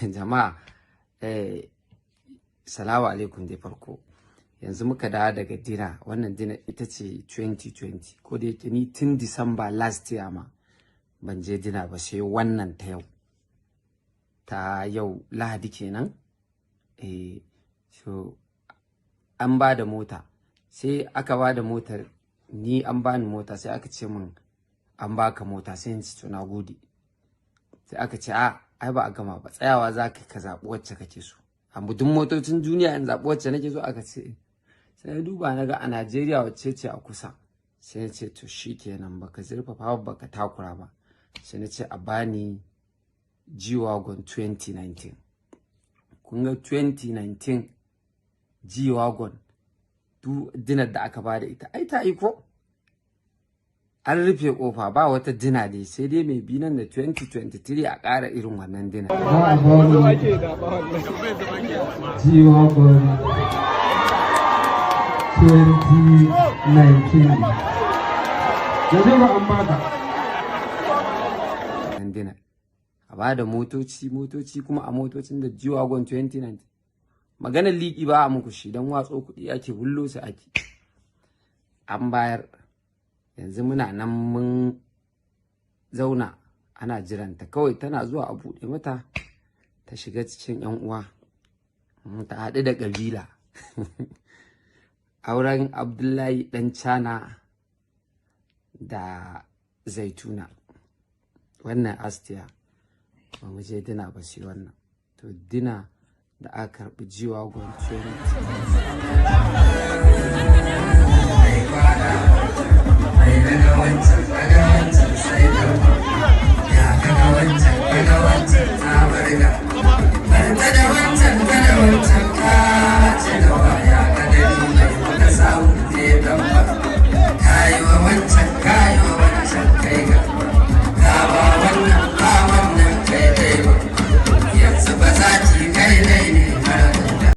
Jama'a, salamu alaikum dai farko. Yanzu muka dawo daga dina, wannan dina ita ce 2020. Ko da yake ni tun December last year ma ban je dina ba, sai wannan ta yau. Ta yau Lahadi kenan. So an ba da mota. Sai aka ba da motar, ni an bani mota, sai aka ce min an baka mota, sai in ci to na gode. Sai aka ce ai ba a gama ba, tsayawa za ka zaɓi wacce kake so. Amma duk motocin duniya in zaɓi wacce nake so, aka ce. Sai na duba na ga a Najeriya wacce ce a kusa. Sai na ce to shikenan, baka zurfafa baka takura ba. Sai na ce a bani G-Wagon 2019. Kun ga 2019 G-Wagon duk dinar da aka bada ita ai ta iko. An rufe kofa ba wata dina dai, sai dai mai bi nan da 2023 a ƙara irin wannan dina. G-Wagon 2019. Yanzu ba an baka. Dina. A ba da motoci kuma a motocin da G-Wagon 2019. Maganar liƙi ba a muku shi, don watso kuɗi ake wullo su ake. An bayar. Yanzu muna nan mun zauna ana jiranta, kawai tana zuwa a buɗe mata ta shiga cikin 'yan uwa ta haɗu da ƙabila. Auren Abdullahi ɗan Cana da Zaituna, wannan Astiya. Ba mu je dina ba sai wannan. To dina da aka karɓi G-Wagon 20.